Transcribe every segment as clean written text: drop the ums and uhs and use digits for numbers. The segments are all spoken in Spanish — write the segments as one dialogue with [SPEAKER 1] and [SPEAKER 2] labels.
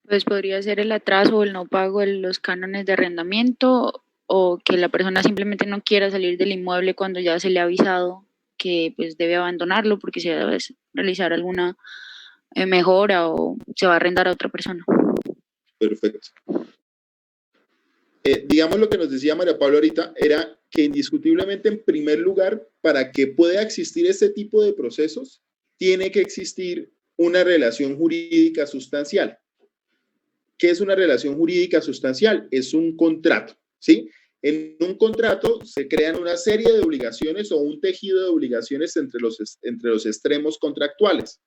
[SPEAKER 1] Pues podría ser el atraso o el no pago de los cánones de arrendamiento o que la persona simplemente no quiera salir del inmueble cuando ya se le ha avisado que pues debe abandonarlo porque se va a realizar alguna mejora o se va a arrendar a otra persona.
[SPEAKER 2] Perfecto. Digamos lo que nos decía María Paula ahorita, era que indiscutiblemente en primer lugar, para que pueda existir este tipo de procesos, tiene que existir una relación jurídica sustancial. ¿Qué es una relación jurídica sustancial? Es un contrato, ¿sí? En un contrato se crean una serie de obligaciones o un tejido de obligaciones entre los extremos contractuales.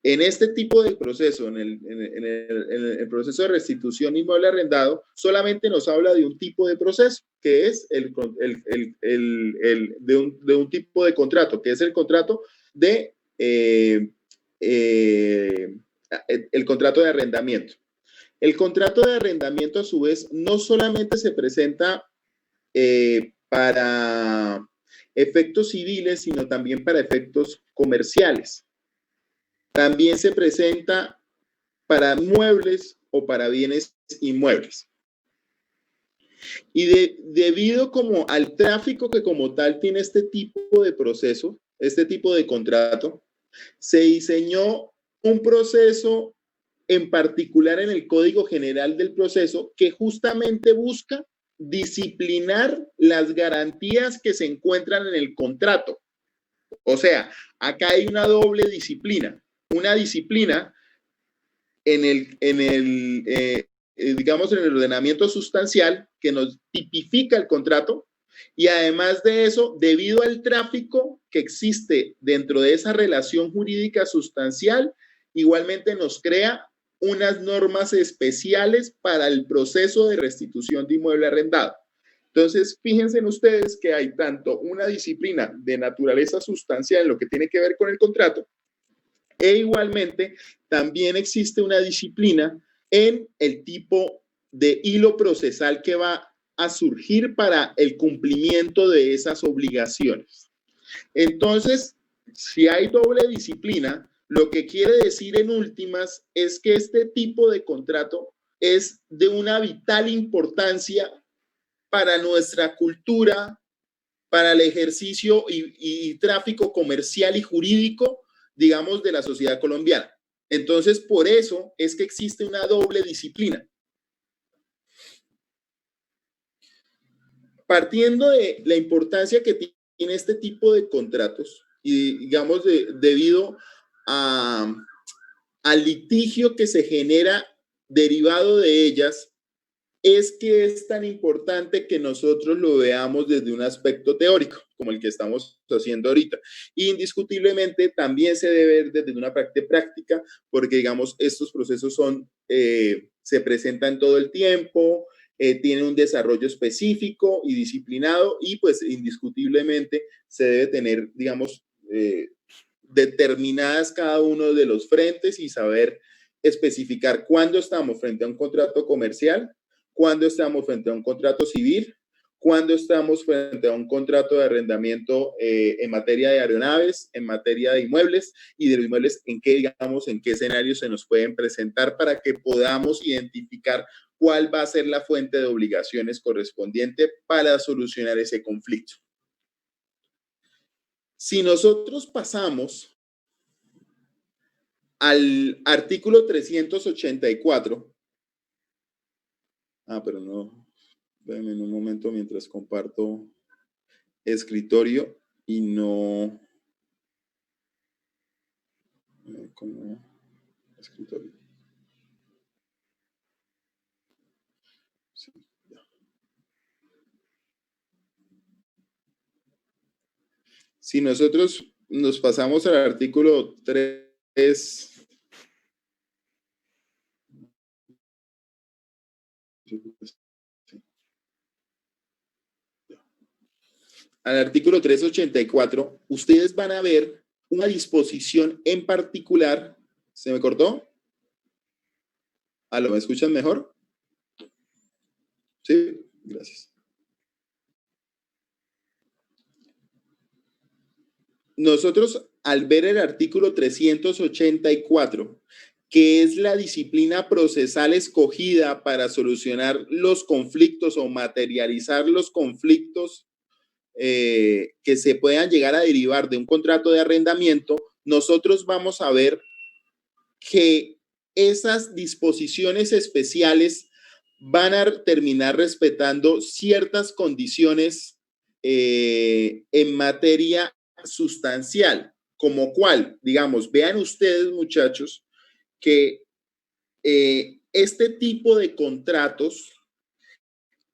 [SPEAKER 2] En este tipo de proceso, en el proceso de restitución inmueble arrendado, solamente nos habla de un tipo de proceso, que es de un tipo de contrato, que es el contrato de el contrato de arrendamiento. El contrato de arrendamiento, a su vez, no solamente se presenta para efectos civiles, sino también para efectos comerciales. También se presenta para muebles o para bienes inmuebles. Y debido como al tráfico que como tal tiene este tipo de proceso, este tipo de contrato, se diseñó un proceso en particular en el Código General del Proceso que justamente busca disciplinar las garantías que se encuentran en el contrato. O sea, acá hay una doble disciplina. Una disciplina digamos, en el ordenamiento sustancial que nos tipifica el contrato y además de eso, debido al tráfico que existe dentro de esa relación jurídica sustancial, igualmente nos crea unas normas especiales para el proceso de restitución de inmueble arrendado. Entonces, fíjense en ustedes que hay tanto una disciplina de naturaleza sustancial en lo que tiene que ver con el contrato, e igualmente también existe una disciplina en el tipo de hilo procesal que va a surgir para el cumplimiento de esas obligaciones. Entonces, si hay doble disciplina, lo que quiere decir en últimas es que este tipo de contrato es de una vital importancia para nuestra cultura, para el ejercicio y tráfico comercial y jurídico, digamos, de la sociedad colombiana. Entonces, por eso es que existe una doble disciplina. Partiendo de la importancia que tiene este tipo de contratos y, digamos, debido al litigio que se genera derivado de ellas, es que es tan importante que nosotros lo veamos desde un aspecto teórico, como el que estamos haciendo ahorita. Indiscutiblemente también se debe ver desde una parte práctica, porque digamos, estos procesos se presentan todo el tiempo, tienen un desarrollo específico y disciplinado, y pues indiscutiblemente se debe tener, digamos, determinadas cada uno de los frentes y saber especificar cuándo estamos frente a un contrato comercial, cuándo estamos frente a un contrato civil, cuándo estamos frente a un contrato de arrendamiento en materia de aeronaves, en materia de inmuebles y de los inmuebles en qué, digamos, en qué escenarios se nos pueden presentar para que podamos identificar cuál va a ser la fuente de obligaciones correspondiente para solucionar ese conflicto. Si nosotros pasamos al artículo 384, pero no, déjenme en un momento mientras comparto escritorio y no como escritorio. Sí, ya. Si nosotros nos pasamos al artículo 3, al artículo 384, ustedes van a ver una disposición en particular. ¿Se me cortó? ¿Me escuchan mejor? Sí, gracias. Nosotros, al ver el artículo 384, que es la disciplina procesal escogida para solucionar los conflictos o materializar los conflictos que se puedan llegar a derivar de un contrato de arrendamiento, nosotros vamos a ver que esas disposiciones especiales van a terminar respetando ciertas condiciones en materia sustancial, como cual, digamos, vean ustedes, muchachos, que este tipo de contratos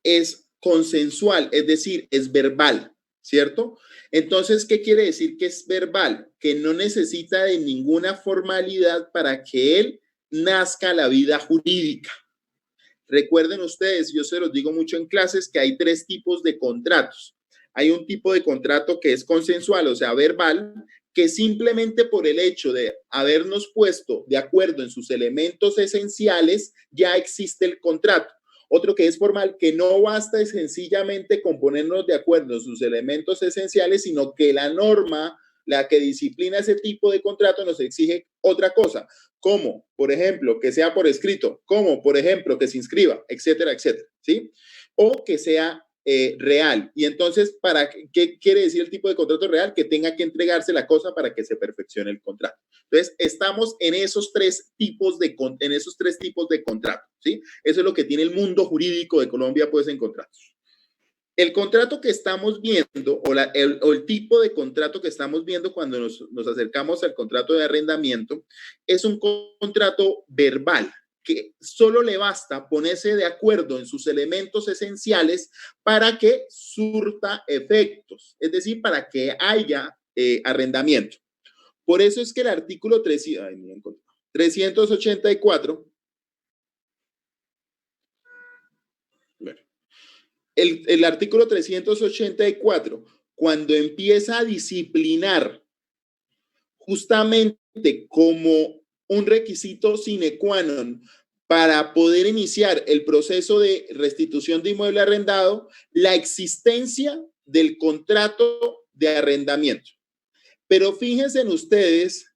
[SPEAKER 2] es consensual, es decir, es verbal, ¿cierto? Entonces, ¿qué quiere decir que es verbal? Que no necesita de ninguna formalidad para que él nazca la vida jurídica. Recuerden ustedes, yo se los digo mucho en clases, que hay tres tipos de contratos. Hay un tipo de contrato que es consensual, o sea, verbal, que simplemente por el hecho de habernos puesto de acuerdo en sus elementos esenciales, ya existe el contrato. Otro que es formal, que no basta sencillamente con ponernos de acuerdo en sus elementos esenciales, sino que la norma, la que disciplina ese tipo de contrato, nos exige otra cosa, como, por ejemplo, que sea por escrito, como, por ejemplo, que se inscriba, etcétera, etcétera, ¿sí? O que sea real. Y entonces, ¿qué quiere decir el tipo de contrato real? Que tenga que entregarse la cosa para que se perfeccione el contrato. Entonces, estamos en esos tres tipos de contrato, ¿sí? Eso es lo que tiene el mundo jurídico de Colombia, pues, en contratos. El contrato que estamos viendo o el tipo de contrato que estamos viendo cuando nos acercamos al contrato de arrendamiento es un contrato verbal que solo le basta ponerse de acuerdo en sus elementos esenciales para que surta efectos, es decir, para que haya arrendamiento. Por eso es que el artículo 384, bueno, el artículo 384, cuando empieza a disciplinar justamente como un requisito sine qua non para poder iniciar el proceso de restitución de inmueble arrendado, la existencia del contrato de arrendamiento. Pero fíjense en ustedes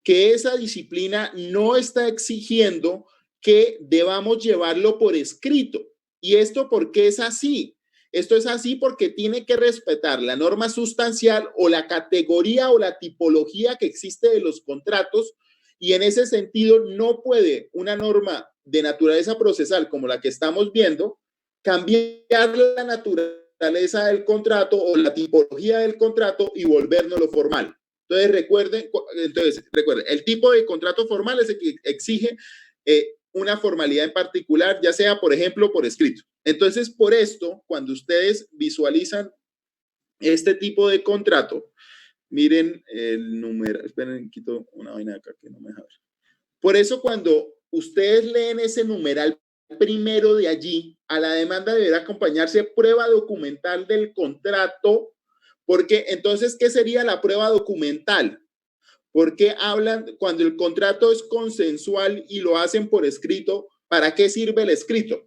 [SPEAKER 2] que esa disciplina no está exigiendo que debamos llevarlo por escrito. ¿Y esto por qué es así? Esto es así porque tiene que respetar la norma sustancial o la categoría o la tipología que existe de los contratos, y en ese sentido no puede una norma de naturaleza procesal como la que estamos viendo cambiar la naturaleza del contrato o la tipología del contrato y volvérnoslo formal. Entonces recuerden, el tipo de contrato formal es el que exige una formalidad en particular, ya sea, por ejemplo, por escrito. Entonces, por esto, cuando ustedes visualizan este tipo de contrato, miren el número, esperen, quito una vaina acá que no me deja ver. Por eso, cuando ustedes leen ese numeral primero de allí, a la demanda deberá acompañarse prueba documental del contrato, porque entonces, ¿qué sería la prueba documental? Porque hablan, cuando el contrato es consensual y lo hacen por escrito, ¿para qué sirve el escrito?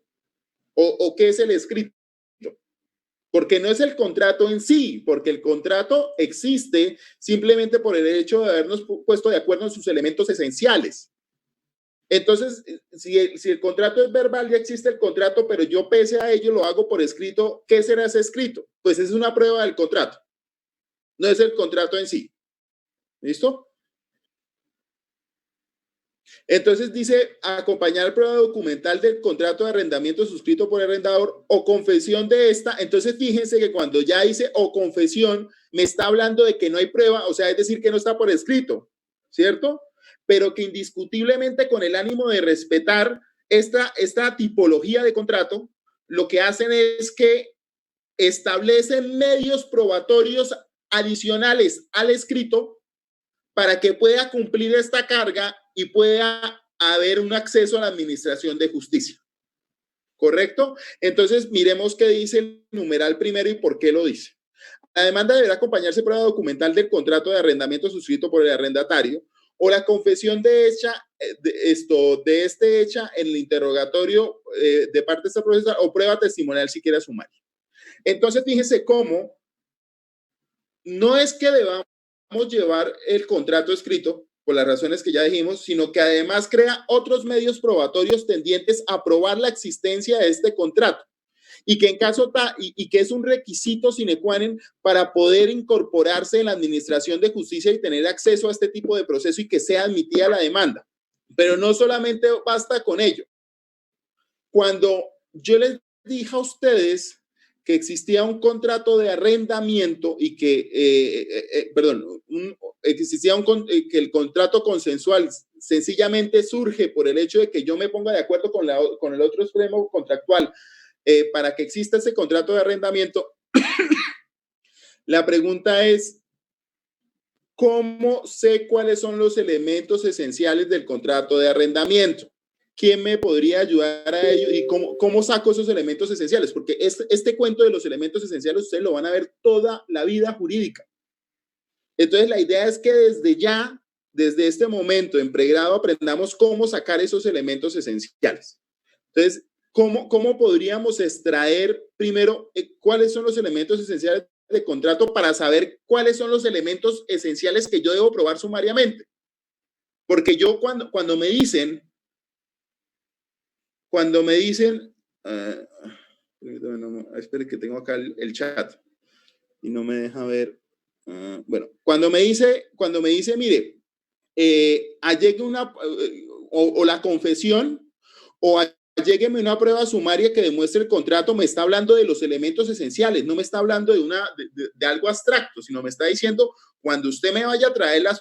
[SPEAKER 2] ¿O qué es el escrito? Porque no es el contrato en sí, porque el contrato existe simplemente por el hecho de habernos puesto de acuerdo en sus elementos esenciales. Entonces, si el contrato es verbal, ya existe el contrato, pero yo pese a ello lo hago por escrito, ¿qué será ese escrito? Pues es una prueba del contrato, no es el contrato en sí. ¿Listo? Entonces dice acompañar prueba documental del contrato de arrendamiento suscrito por el arrendador o confesión de esta. Entonces fíjense que cuando ya dice o confesión, me está hablando de que no hay prueba, o sea, es decir, que no está por escrito, ¿cierto? Pero que indiscutiblemente con el ánimo de respetar esta tipología de contrato, lo que hacen es que establecen medios probatorios adicionales al escrito para que pueda cumplir esta carga y pueda haber un acceso a la administración de justicia. ¿Correcto? Entonces, miremos qué dice el numeral primero y por qué lo dice. La demanda deberá acompañarse prueba documental del contrato de arrendamiento suscrito por el arrendatario o la confesión de este hecha en el interrogatorio de parte de esta procesal o prueba testimonial si quiere sumar. Entonces, fíjense cómo no es que debamos llevar el contrato escrito, por las razones que ya dijimos, sino que además crea otros medios probatorios tendientes a probar la existencia de este contrato y que en caso y que es un requisito sine qua non para poder incorporarse en la administración de justicia y tener acceso a este tipo de proceso y que sea admitida la demanda. Pero no solamente basta con ello. Cuando yo les dije a ustedes que existía un contrato de arrendamiento y que, que el contrato consensual sencillamente surge por el hecho de que yo me ponga de acuerdo con el otro extremo contractual para que exista ese contrato de arrendamiento, la pregunta es, ¿cómo sé cuáles son los elementos esenciales del contrato de arrendamiento? ¿Quién me podría ayudar a ello? ¿Y cómo saco esos elementos esenciales? Porque este cuento de los elementos esenciales ustedes lo van a ver toda la vida jurídica. Entonces, la idea es que desde este momento, en pregrado, aprendamos cómo sacar esos elementos esenciales. Entonces, ¿cómo podríamos extraer primero cuáles son los elementos esenciales de contrato para saber cuáles son los elementos esenciales que yo debo probar sumariamente? Porque yo cuando me dicen, espere que tengo acá el chat y no me deja ver. Bueno, cuando me dice, mire, allegue o la confesión o allégueme una prueba sumaria que demuestre el contrato, me está hablando de los elementos esenciales, no me está hablando de algo abstracto, sino me está diciendo, cuando usted me vaya a traer las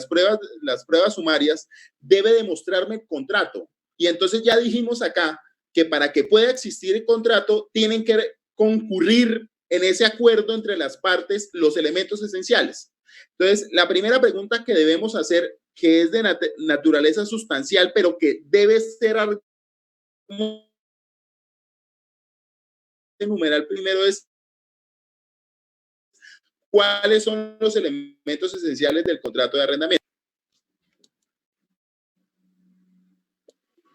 [SPEAKER 2] pruebas sumarias, debe demostrarme el contrato. Y entonces ya dijimos acá que para que pueda existir el contrato, tienen que concurrir en ese acuerdo entre las partes los elementos esenciales. Entonces, la primera pregunta que debemos hacer, que es de naturaleza sustancial, pero que debe ser numeral primero, es ¿cuáles son los elementos esenciales del contrato de arrendamiento?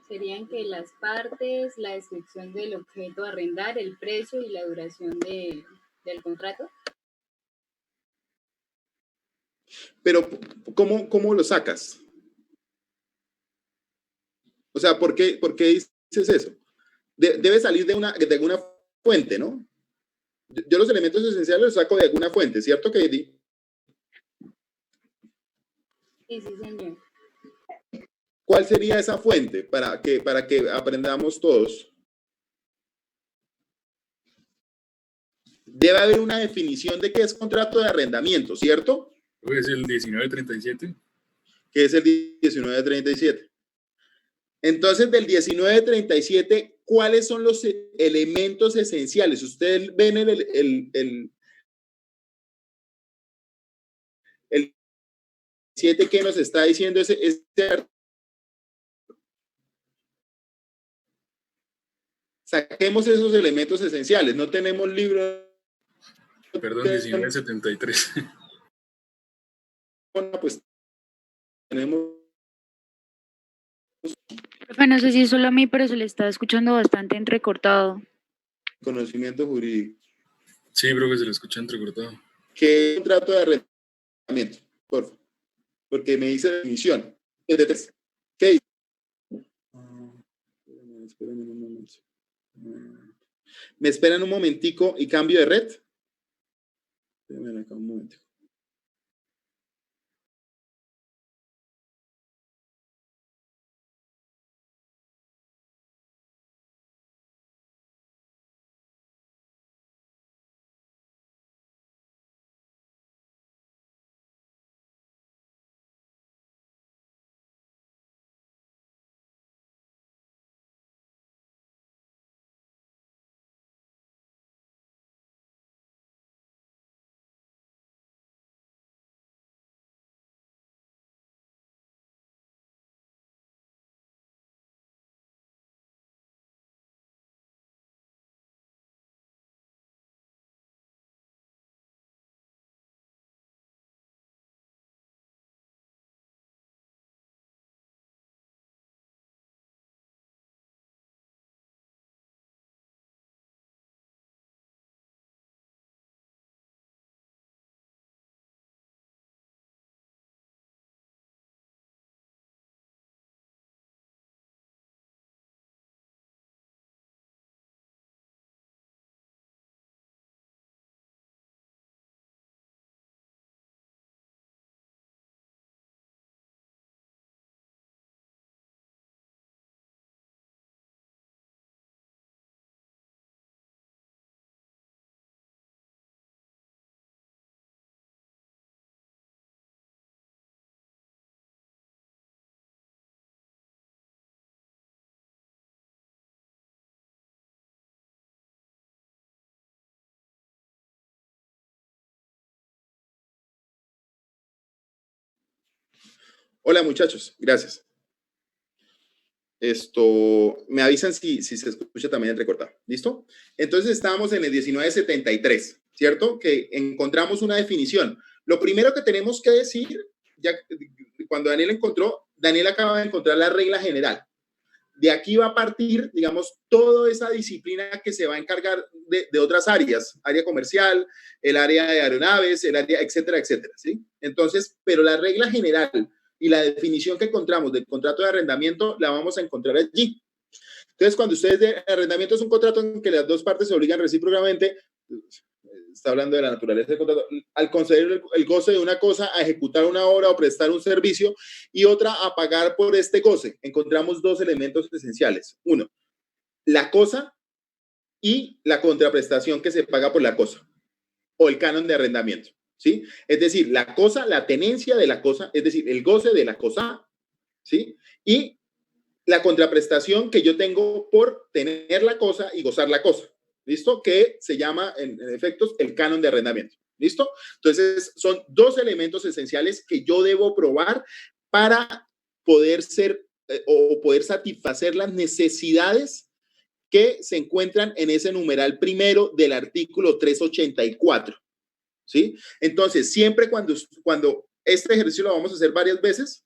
[SPEAKER 3] Serían que las partes, la descripción del objeto a arrendar, el precio y la duración del contrato.
[SPEAKER 2] Pero, ¿cómo lo sacas? O sea, ¿por qué dices eso? Debe salir de alguna fuente, ¿no? Yo los elementos esenciales los saco de alguna fuente, ¿cierto, Katie?
[SPEAKER 3] Sí, señor.
[SPEAKER 2] ¿Cuál sería esa fuente para que aprendamos todos? Debe haber una definición de qué es contrato de arrendamiento, ¿cierto?
[SPEAKER 4] Es el 1937.
[SPEAKER 2] Que es el 1937. Entonces, del 1937, ¿cuáles son los elementos esenciales? Ustedes ven el 7 que nos está diciendo saquemos esos elementos esenciales. No tenemos libro.
[SPEAKER 4] Perdón, 1973.
[SPEAKER 2] Bueno, pues tenemos.
[SPEAKER 1] Profe, no sé si es solo a mí, pero se le está escuchando bastante entrecortado.
[SPEAKER 2] Conocimiento jurídico.
[SPEAKER 4] Sí, creo que se lo escucha entrecortado.
[SPEAKER 2] ¿Qué es un contrato de arrendamiento? Por favor. Porque me dice definición. ¿Qué dice? Espérenme un momento. ¿Me esperan un momentico y cambio de red? Espérenme acá un momento. Hola muchachos, gracias. Me avisan si se escucha también el recortado. ¿Listo? Entonces estábamos en el 1973, ¿cierto? Que encontramos una definición. Lo primero que tenemos que decir, ya cuando Daniel acaba de encontrar la regla general. De aquí va a partir, digamos, toda esa disciplina que se va a encargar de otras áreas, área comercial, el área de aeronaves, el área, etcétera, etcétera, ¿sí? Entonces, pero la regla general y la definición que encontramos del contrato de arrendamiento la vamos a encontrar allí. Entonces, cuando ustedes de arrendamiento es un contrato en que las dos partes se obligan recíprocamente, está hablando de la naturaleza del contrato, al conceder el goce de una cosa, a ejecutar una obra o prestar un servicio, y otra a pagar por este goce. Encontramos dos elementos esenciales. Uno, la cosa y la contraprestación que se paga por la cosa, o el canon de arrendamiento, ¿sí? Es decir, la cosa, la tenencia de la cosa, es decir, el goce de la cosa, ¿sí? Y la contraprestación que yo tengo por tener la cosa y gozar la cosa. ¿Listo? Que se llama, en efectos, el canon de arrendamiento. ¿Listo? Entonces, son dos elementos esenciales que yo debo probar para poder ser o poder satisfacer las necesidades que se encuentran en ese numeral primero del artículo 384. ¿Sí? Entonces, siempre cuando este ejercicio lo vamos a hacer varias veces,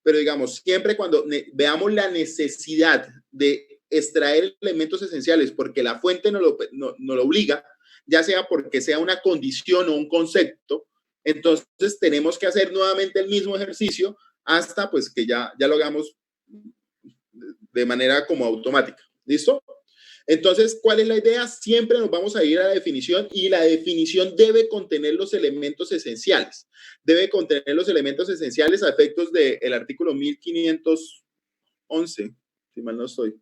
[SPEAKER 2] pero digamos, siempre cuando veamos la necesidad de extraer elementos esenciales porque la fuente no lo obliga, ya sea porque sea una condición o un concepto, entonces tenemos que hacer nuevamente el mismo ejercicio hasta pues que ya lo hagamos de manera como automática. ¿Listo? Entonces, ¿cuál es la idea? Siempre nos vamos a ir a la definición y la definición debe contener los elementos esenciales. Debe contener los elementos esenciales a efectos del artículo 1511, si mal no estoy.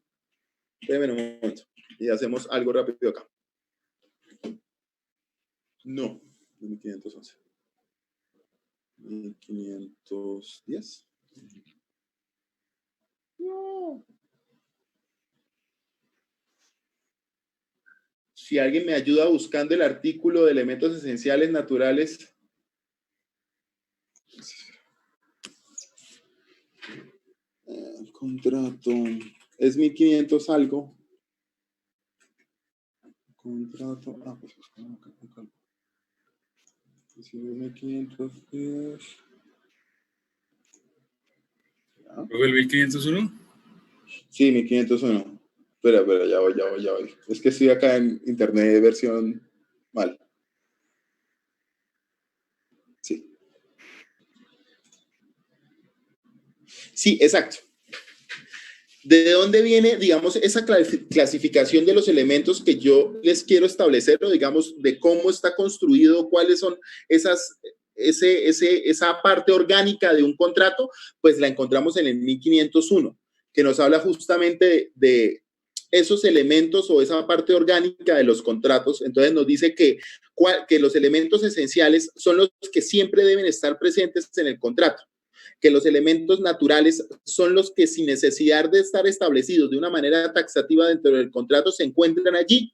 [SPEAKER 2] Déjenme un momento y hacemos algo rápido acá. No, 1511. 1510. No. Si alguien me ayuda buscando el artículo de elementos esenciales naturales. Contrato. Es 1500 algo. Contrato. Pues buscamos acá. 1510.
[SPEAKER 4] ¿Fue el 1501?
[SPEAKER 2] Sí, 1501. Espera, ya voy. Es que estoy acá en internet de versión mal. Sí. Sí, exacto. ¿De dónde viene, digamos, esa clasificación de los elementos que yo les quiero establecer, o digamos, de cómo está construido, cuáles son esa parte orgánica de un contrato? Pues la encontramos en el 1501, que nos habla justamente de esos elementos o esa parte orgánica de los contratos. Entonces nos dice que los elementos esenciales son los que siempre deben estar presentes en el contrato, que los elementos naturales son los que, sin necesidad de estar establecidos de una manera taxativa dentro del contrato, se encuentran allí.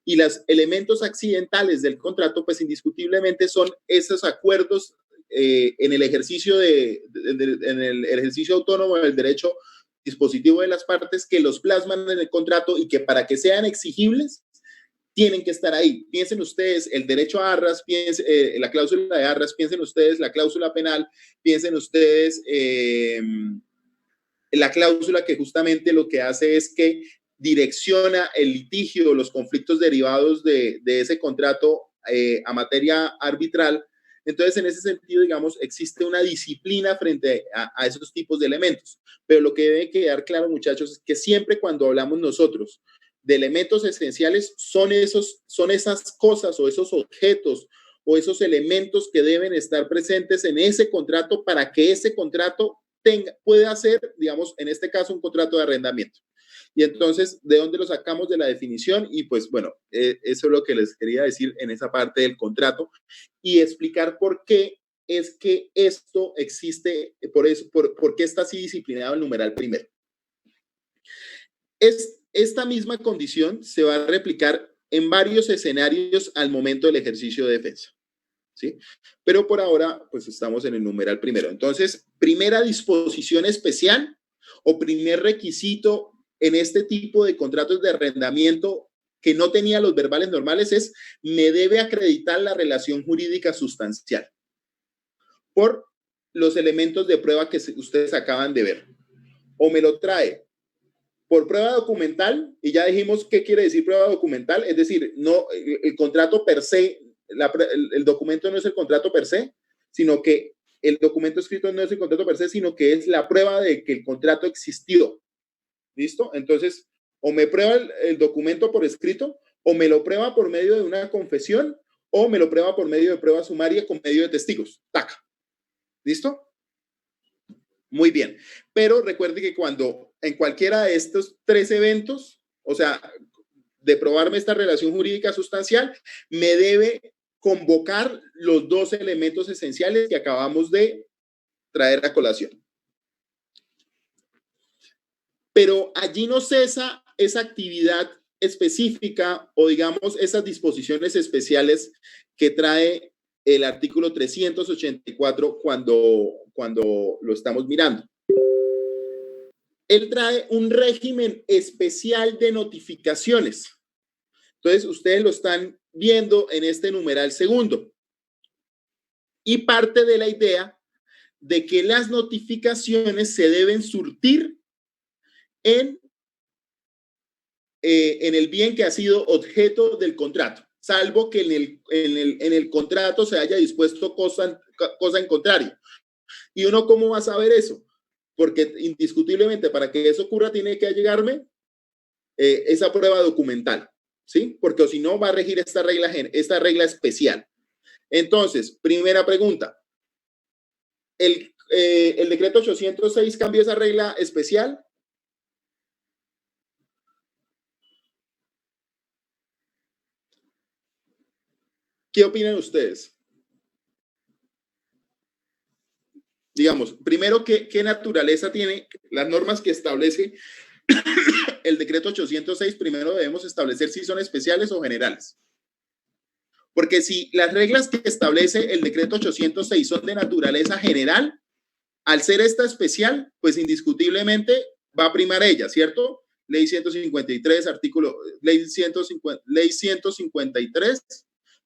[SPEAKER 2] Y los elementos accidentales del contrato, pues indiscutiblemente son esos acuerdos en el ejercicio en el ejercicio autónomo del derecho dispositivo de las partes, que los plasman en el contrato y que, para que sean exigibles, tienen que estar ahí. Piensen ustedes el derecho a arras, la cláusula de arras, piensen ustedes la cláusula penal, piensen ustedes la cláusula que justamente lo que hace es que direcciona el litigio, los conflictos derivados de ese contrato a materia arbitral. Entonces, en ese sentido, digamos, existe una disciplina frente a esos tipos de elementos. Pero lo que debe quedar claro, muchachos, es que siempre cuando hablamos nosotros de elementos esenciales, son esas cosas o esos objetos o esos elementos que deben estar presentes en ese contrato para que ese contrato pueda ser, digamos, en este caso, un contrato de arrendamiento. Y entonces, ¿de dónde lo sacamos? De la definición. Y pues bueno, eso es lo que les quería decir en esa parte del contrato y explicar por qué es que esto existe, por qué está así disciplinado el numeral primero. Esta misma condición se va a replicar en varios escenarios al momento del ejercicio de defensa, ¿sí? Pero por ahora, pues estamos en el numeral primero. Entonces, primera disposición especial o primer requisito en este tipo de contratos de arrendamiento que no tenía los verbales normales es, me debe acreditar la relación jurídica sustancial por los elementos de prueba que ustedes acaban de ver. O me lo trae por prueba documental, y ya dijimos qué quiere decir prueba documental, es decir, no el contrato per se, el documento no es el contrato per se, sino que el documento escrito no es el contrato per se, sino que es la prueba de que el contrato existió. ¿Listo? Entonces, o me prueba el documento por escrito, o me lo prueba por medio de una confesión, o me lo prueba por medio de prueba sumaria con medio de testigos. ¡Taca! ¿Listo? Muy bien, pero recuerde que cuando en cualquiera de estos tres eventos, o sea, de probarme esta relación jurídica sustancial, me debe convocar los dos elementos esenciales que acabamos de traer a colación. Pero allí no cesa esa actividad específica o digamos esas disposiciones especiales que trae el artículo 384 cuando lo estamos mirando. Él trae un régimen especial de notificaciones. Entonces, ustedes lo están viendo en este numeral segundo. Y parte de la idea de que las notificaciones se deben surtir en el bien que ha sido objeto del contrato, salvo que en el contrato se haya dispuesto cosa en contrario. ¿Y uno cómo va a saber eso? Porque indiscutiblemente para que eso ocurra tiene que llegarme esa prueba documental, ¿sí? Porque o si no va a regir esta regla especial. Entonces, primera pregunta. ¿El decreto 806 cambió esa regla especial? ¿Qué opinan ustedes? Digamos, primero, ¿qué naturaleza tiene las normas que establece el decreto 806? Primero debemos establecer si son especiales o generales. Porque si las reglas que establece el decreto 806 son de naturaleza general, al ser esta especial, pues indiscutiblemente va a primar ella, ¿cierto? Ley 153, ley 153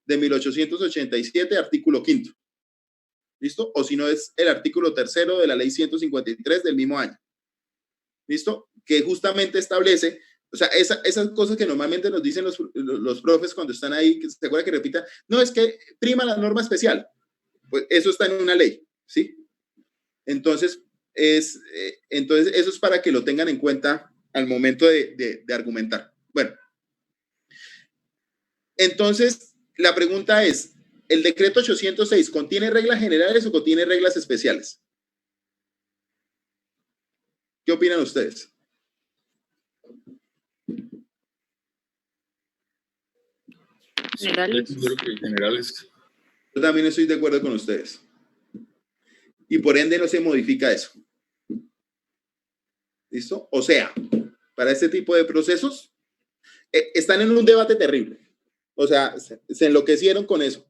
[SPEAKER 2] de 1887, artículo 5. ¿Listo? O si no es el artículo 3 de la ley 153 del mismo año. ¿Listo? Que justamente establece, o sea, esas cosas que normalmente nos dicen los profes cuando están ahí, que se acuerda que repita, no, es que prima la norma especial. Pues eso está en una ley, ¿sí? Entonces, eso es para que lo tengan en cuenta al momento de argumentar. Bueno, entonces, la pregunta es, ¿el decreto 806 contiene reglas generales o contiene reglas especiales? ¿Qué opinan ustedes?
[SPEAKER 1] Generales.
[SPEAKER 4] Generales.
[SPEAKER 2] Yo también estoy de acuerdo con ustedes. Y por ende no se modifica eso. ¿Listo? O sea, para este tipo de procesos, están en un debate terrible. O sea, se enloquecieron con eso.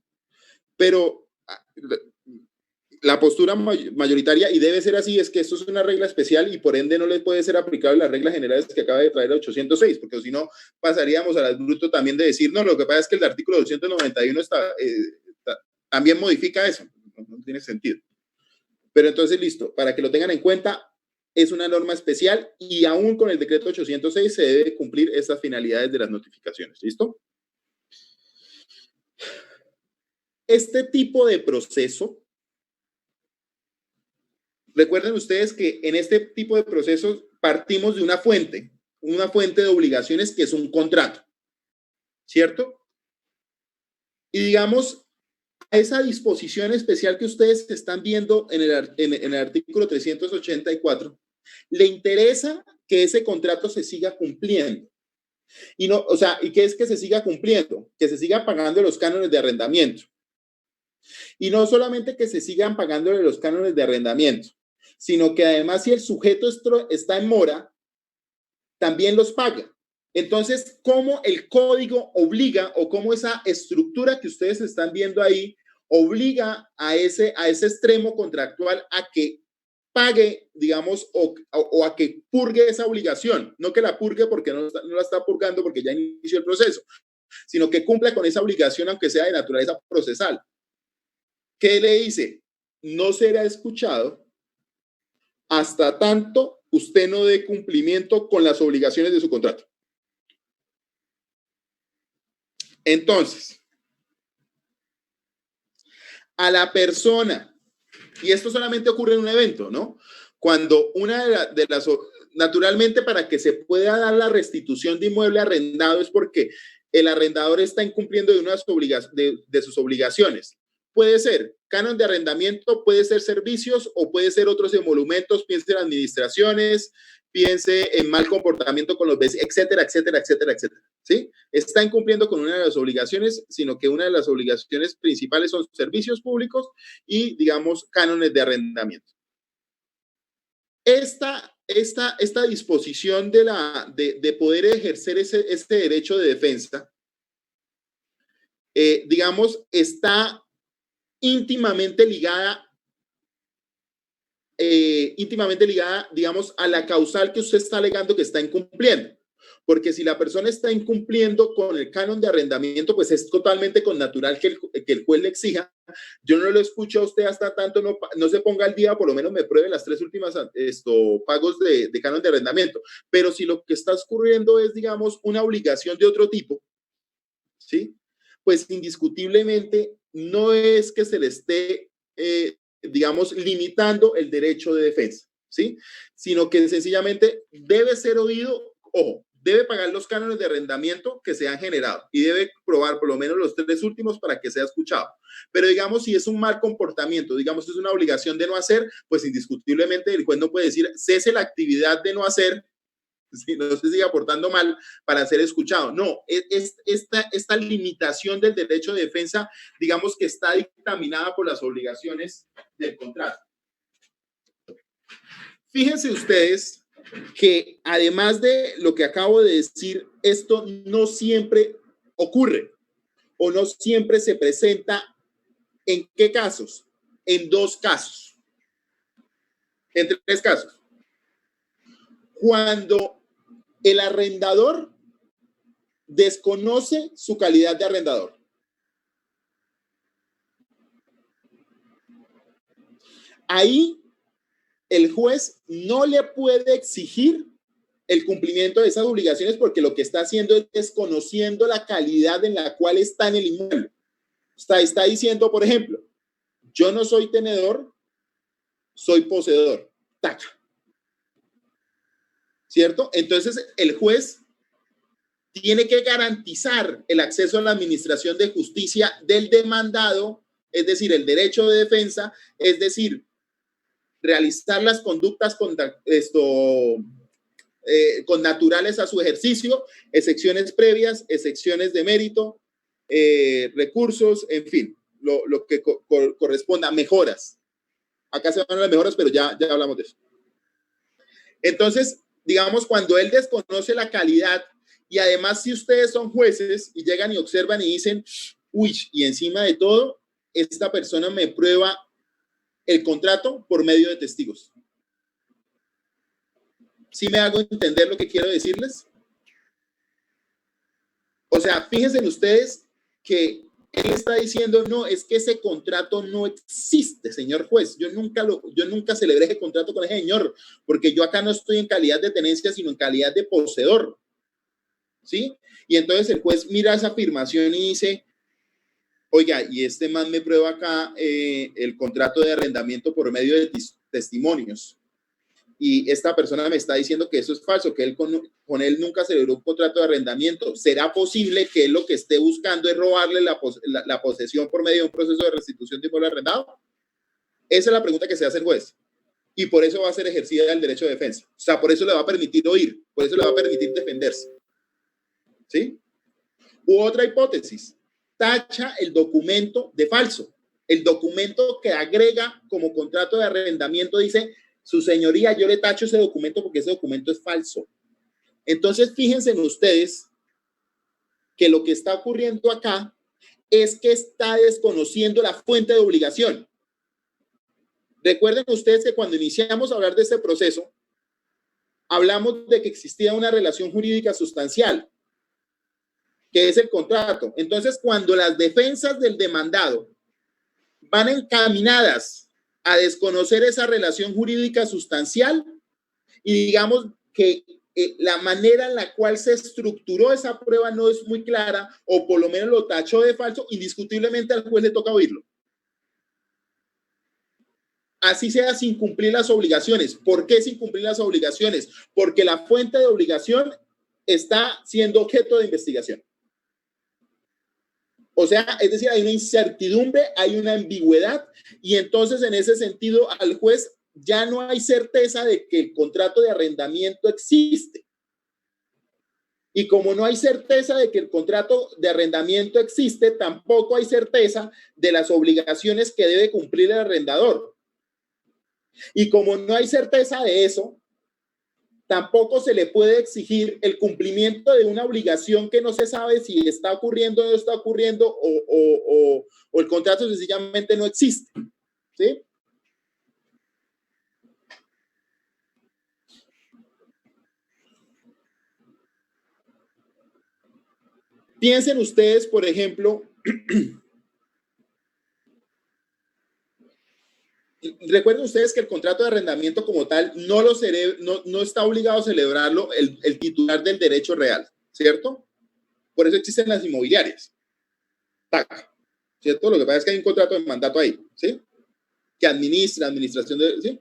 [SPEAKER 2] Pero la postura mayoritaria, y debe ser así, es que esto es una regla especial y por ende no le puede ser aplicable las reglas generales que acaba de traer el 806, porque si no pasaríamos al bruto también de decir, no, lo que pasa es que el artículo 291 también modifica eso. No tiene sentido. Pero entonces, listo, para que lo tengan en cuenta, es una norma especial y aún con el decreto 806 se debe cumplir estas finalidades de las notificaciones. ¿Listo? Este tipo de proceso, recuerden ustedes que en este tipo de procesos partimos de una fuente de obligaciones que es un contrato, ¿cierto? Y digamos, a esa disposición especial que ustedes están viendo en el artículo 384, le interesa que ese contrato se siga cumpliendo. Y no, o sea, ¿y qué es que se siga cumpliendo? Que se siga pagando los cánones de arrendamiento. Y no solamente que se sigan pagándole los cánones de arrendamiento, sino que además si el sujeto está en mora, también los paga. Entonces, ¿cómo el código obliga o cómo esa estructura que ustedes están viendo ahí obliga a ese extremo contractual a que pague, digamos, o a que purgue esa obligación, no que la purgue porque no la está purgando porque ya inició el proceso, sino que cumpla con esa obligación aunque sea de naturaleza procesal. ¿Qué le dice? No será escuchado hasta tanto usted no dé cumplimiento con las obligaciones de su contrato. Entonces, a la persona, y esto solamente ocurre en un evento, ¿no? Cuando una de las, naturalmente para que se pueda dar la restitución de inmueble arrendado es porque el arrendador está incumpliendo de sus obligaciones. Puede ser canon de arrendamiento, puede ser servicios o puede ser otros emolumentos, piense en administraciones, piense en mal comportamiento con los vecinos, etcétera, etcétera, etcétera, etcétera. ¿Sí? Está incumpliendo con una de las obligaciones, sino que una de las obligaciones principales son servicios públicos y, digamos, cánones de arrendamiento. Esta disposición de poder ejercer este derecho de defensa, digamos, está íntimamente ligada, digamos, a la causal que usted está alegando que está incumpliendo. Porque si la persona está incumpliendo con el canon de arrendamiento, pues es totalmente connatural que el juez le exija. Yo no lo escucho a usted hasta tanto no se ponga al día, por lo menos me pruebe las 3 últimas pagos de canon de arrendamiento. Pero si lo que está ocurriendo es, digamos, una obligación de otro tipo, ¿sí? Pues indiscutiblemente no es que se le esté, digamos, limitando el derecho de defensa, ¿sí? Sino que sencillamente debe ser oído, ojo, debe pagar los cánones de arrendamiento que se han generado y debe probar por lo menos los 3 últimos para que sea escuchado. Pero digamos, si es un mal comportamiento, digamos, es una obligación de no hacer, pues indiscutiblemente el juez no puede decir cese la actividad de no hacer, si no se sigue aportando mal para ser escuchado. No, esta limitación del derecho de defensa, digamos que está dictaminada por las obligaciones del contrato. Fíjense ustedes que además de lo que acabo de decir, esto no siempre ocurre o no siempre se presenta. ¿En qué casos? En 2 casos. En 3 casos. Cuando el arrendador desconoce su calidad de arrendador. Ahí el juez no le puede exigir el cumplimiento de esas obligaciones porque lo que está haciendo es desconociendo la calidad en la cual está en el inmueble. Está diciendo, por ejemplo, yo no soy tenedor, soy poseedor. Taca. ¿Cierto? Entonces el juez tiene que garantizar el acceso a la administración de justicia del demandado, es decir, el derecho de defensa, es decir, realizar las conductas connaturales a su ejercicio, excepciones previas, excepciones de mérito, recursos, en fin, lo que corresponda, mejoras. Acá se van las mejoras, pero ya hablamos de eso. Entonces, digamos, cuando él desconoce la calidad, y además si ustedes son jueces y llegan y observan y dicen, uy, y encima de todo, esta persona me prueba el contrato por medio de testigos. ¿Sí me hago entender lo que quiero decirles? O sea, fíjense en ustedes que él está diciendo, no, es que ese contrato no existe, señor juez. Yo nunca celebré ese contrato con ese señor, porque yo acá no estoy en calidad de tenencia, sino en calidad de poseedor. ¿Sí? Y entonces el juez mira esa afirmación y dice, oiga, y este man me prueba acá el contrato de arrendamiento por medio de testimonios. Y esta persona me está diciendo que eso es falso, que él con él nunca celebró un contrato de arrendamiento. ¿Será posible que él lo que esté buscando es robarle la posesión por medio de un proceso de restitución de inmueble arrendado? Esa es la pregunta que se hace el juez. Y por eso va a ser ejercida el derecho de defensa. O sea, por eso le va a permitir oír, por eso le va a permitir defenderse. ¿Sí? U otra hipótesis, tacha el documento de falso. El documento que agrega como contrato de arrendamiento dice, su señoría, yo le tacho ese documento porque ese documento es falso. Entonces, fíjense en ustedes que lo que está ocurriendo acá es que está desconociendo la fuente de obligación. Recuerden ustedes que cuando iniciamos a hablar de este proceso, hablamos de que existía una relación jurídica sustancial, que es el contrato. Entonces, cuando las defensas del demandado van encaminadas a desconocer esa relación jurídica sustancial y digamos que la manera en la cual se estructuró esa prueba no es muy clara o por lo menos lo tachó de falso, indiscutiblemente al juez le toca oírlo. Así sea sin cumplir las obligaciones. ¿Por qué sin cumplir las obligaciones? Porque la fuente de obligación está siendo objeto de investigación. O sea, es decir, hay una incertidumbre, hay una ambigüedad y entonces en ese sentido al juez ya no hay certeza de que el contrato de arrendamiento existe. Y como no hay certeza de que el contrato de arrendamiento existe, tampoco hay certeza de las obligaciones que debe cumplir el arrendador. Y como no hay certeza de eso, tampoco se le puede exigir el cumplimiento de una obligación que no se sabe si está ocurriendo o no está ocurriendo o el contrato sencillamente no existe. ¿Sí? Piensen ustedes, por ejemplo, recuerden ustedes que el contrato de arrendamiento como tal no está obligado a celebrarlo el titular del derecho real, ¿cierto? Por eso existen las inmobiliarias. ¿Cierto? Lo que pasa es que hay un contrato de mandato ahí, ¿sí? Que administración de, ¿sí?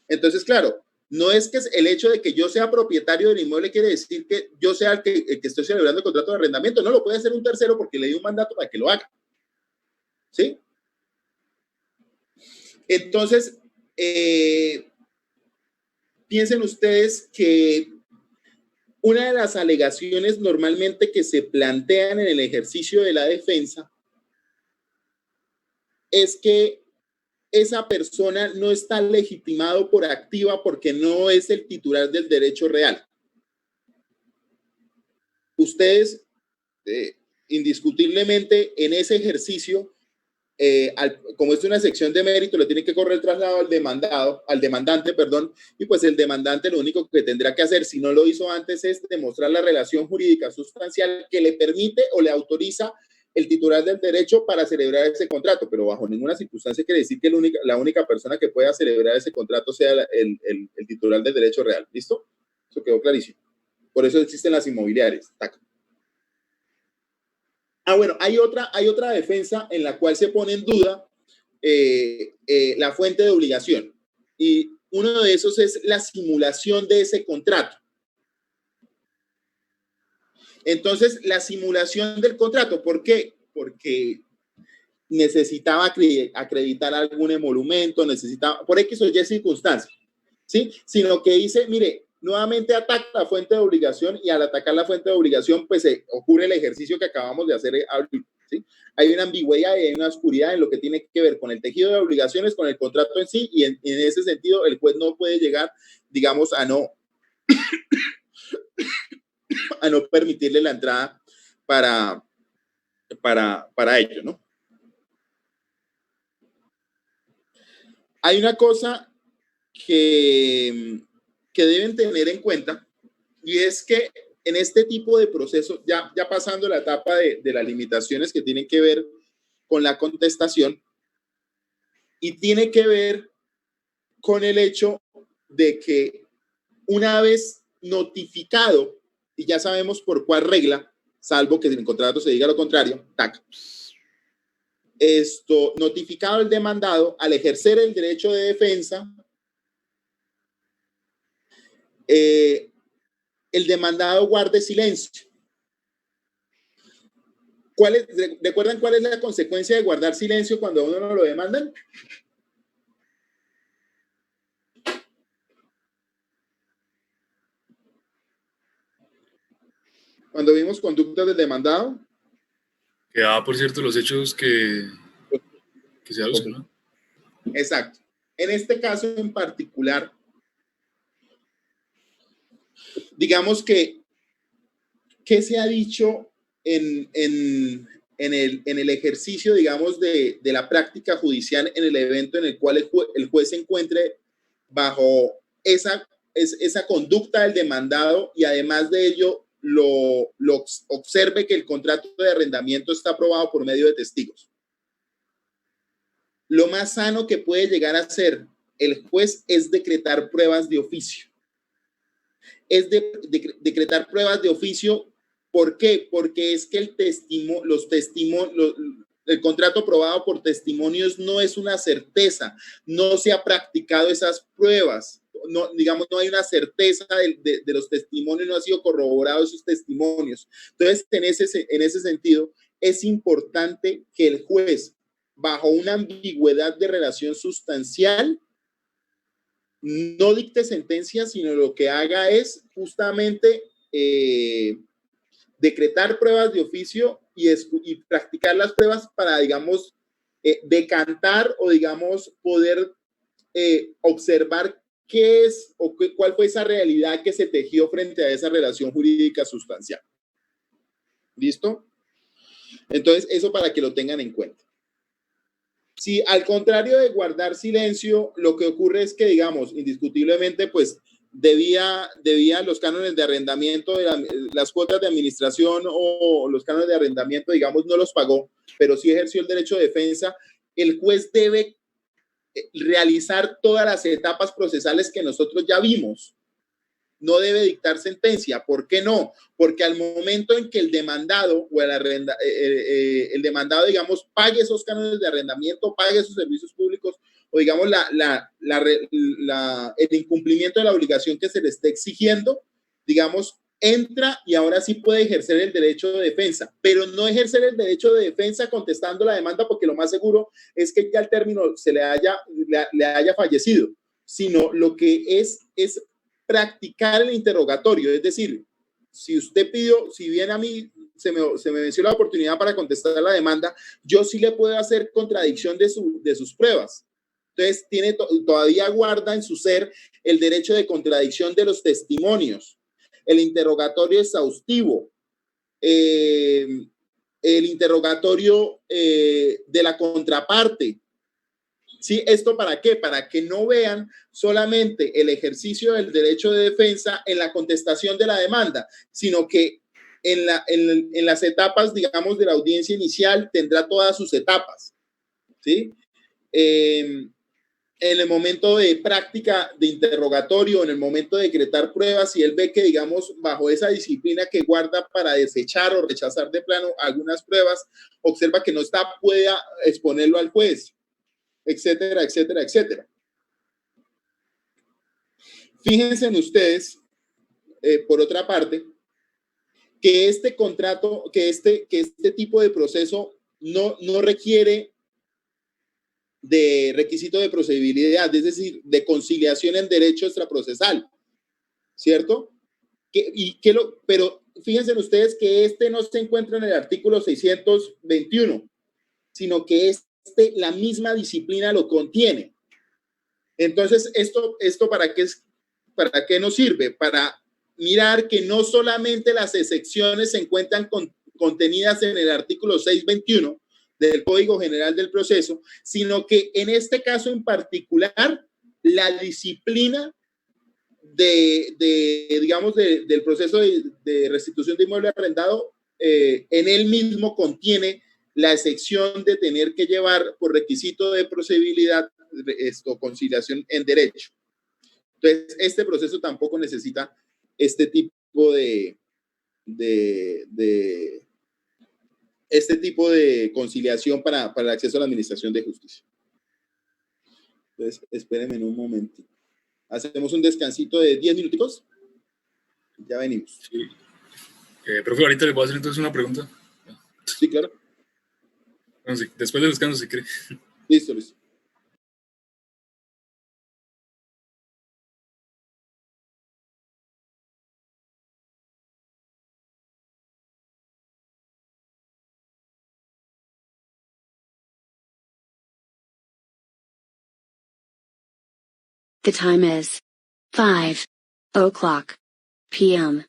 [SPEAKER 2] Entonces, claro, no es que el hecho de que yo sea propietario del inmueble quiere decir que yo sea el que estoy celebrando el contrato de arrendamiento. No, lo puede hacer un tercero porque le di un mandato para que lo haga. ¿Sí? Entonces, piensen ustedes que una de las alegaciones normalmente que se plantean en el ejercicio de la defensa es que esa persona no está legitimado por activa porque no es el titular del derecho real. Ustedes, indiscutiblemente, en ese ejercicio, como es una sección de mérito, le tiene que correr el traslado al demandante, y pues el demandante lo único que tendrá que hacer, si no lo hizo antes, es demostrar la relación jurídica sustancial que le permite o le autoriza el titular del derecho para celebrar ese contrato, pero bajo ninguna circunstancia quiere decir que la única persona que pueda celebrar ese contrato sea el titular del derecho real. ¿Listo? Eso quedó clarísimo. Por eso existen las inmobiliarias. ¡Tac! Bueno, hay otra defensa en la cual se pone en duda la fuente de obligación. Y uno de esos es la simulación de ese contrato. Entonces, la simulación del contrato, ¿por qué? Porque necesitaba acreditar algún emolumento, necesitaba, por X o Y circunstancias, ¿sí? Sino que dice, mire, nuevamente ataca la fuente de obligación y al atacar la fuente de obligación, pues ocurre el ejercicio que acabamos de hacer ahorita, ¿sí? Hay una ambigüedad y hay una oscuridad en lo que tiene que ver con el tejido de obligaciones, con el contrato en sí, y en ese sentido el juez no puede llegar, digamos, a no permitirle la entrada para ello, ¿no? Hay una cosa que deben tener en cuenta y es que en este tipo de procesos, ya pasando la etapa de las limitaciones que tienen que ver con la contestación y tiene que ver con el hecho de que una vez notificado, y ya sabemos por cuál regla, salvo que en el contrato se diga lo contrario, notificado el demandado al ejercer el derecho de defensa, el demandado guarde silencio. ¿Recuerdan cuál es la consecuencia de guardar silencio cuando a uno no lo demandan? Cuando vimos conductas del demandado.
[SPEAKER 4] Que da, por cierto, los hechos que se aducen, ¿no?
[SPEAKER 2] Exacto. En este caso en particular, digamos que, ¿qué se ha dicho en en el ejercicio, digamos, de la práctica judicial, en el evento en el cual el juez se encuentre bajo esa conducta del demandado y además de ello lo observe que el contrato de arrendamiento está aprobado por medio de testigos. Lo más sano que puede llegar a hacer el juez es decretar pruebas de oficio. Es decretar pruebas de oficio. ¿Por qué? Porque es que el contrato aprobado por testimonios no es una certeza, no se ha practicado esas pruebas, no, digamos, no hay una certeza de los testimonios, no ha sido corroborado esos testimonios. Entonces, en ese sentido, es importante que el juez, bajo una ambigüedad de relación sustancial, no dicte sentencia, sino lo que haga es justamente decretar pruebas de oficio y practicar las pruebas para, digamos, decantar o, digamos, poder observar qué es o cuál fue esa realidad que se tejió frente a esa relación jurídica sustancial. ¿Listo? Entonces, eso para que lo tengan en cuenta. Si al contrario de guardar silencio, lo que ocurre es que, digamos, indiscutiblemente, pues, debía los cánones de arrendamiento, las cuotas de administración o los cánones de arrendamiento, digamos, no los pagó, pero sí ejerció el derecho de defensa, el juez debe realizar todas las etapas procesales que nosotros ya vimos. No debe dictar sentencia. ¿Por qué no? Porque al momento en que el demandado o el demandado, digamos, pague esos cánones de arrendamiento, pague esos servicios públicos o, digamos, el incumplimiento de la obligación que se le esté exigiendo, digamos, entra y ahora sí puede ejercer el derecho de defensa, pero no ejercer el derecho de defensa contestando la demanda, porque lo más seguro es que ya al término le haya fallecido, sino lo que es practicar el interrogatorio. Es decir, si usted pidió, si bien a mí se me venció la oportunidad para contestar la demanda, yo sí le puedo hacer contradicción de sus pruebas. Entonces, todavía guarda en su ser el derecho de contradicción de los testimonios, el interrogatorio exhaustivo, el interrogatorio de la contraparte. ¿Sí? ¿Esto para qué? Para que no vean solamente el ejercicio del derecho de defensa en la contestación de la demanda, sino que en las etapas, digamos, de la audiencia inicial tendrá todas sus etapas. ¿Sí? En el momento de práctica de interrogatorio, en el momento de decretar pruebas, si él ve que, digamos, bajo esa disciplina que guarda para desechar o rechazar de plano algunas pruebas, observa que no pueda exponerlo al juez, etcétera, etcétera, etcétera. Fíjense en ustedes, por otra parte, que este contrato, que este tipo de proceso no requiere de requisito de procedibilidad, es decir, de conciliación en derecho extraprocesal, ¿cierto? Pero fíjense en ustedes que este no se encuentra en el artículo 621, sino que la misma disciplina lo contiene. Entonces, ¿esto para qué nos sirve? Para mirar que no solamente las excepciones se encuentran contenidas en el artículo 621 del Código General del Proceso, sino que en este caso en particular, la disciplina digamos, del proceso de restitución de inmueble arrendado, en él mismo contiene la excepción de tener que llevar por requisito de procedibilidad conciliación en derecho. Entonces, este proceso tampoco necesita este tipo de conciliación para el acceso a la administración de justicia. Entonces, espérenme un momento. Hacemos un descansito de 10 minuticos. Ya venimos.
[SPEAKER 4] Sí. Profe, ahorita le voy a hacer entonces una pregunta.
[SPEAKER 2] Sí, claro.
[SPEAKER 4] Bueno, sí, después del descanso, si cree.
[SPEAKER 2] Listo, listo.
[SPEAKER 5] The time is 5:00 p.m.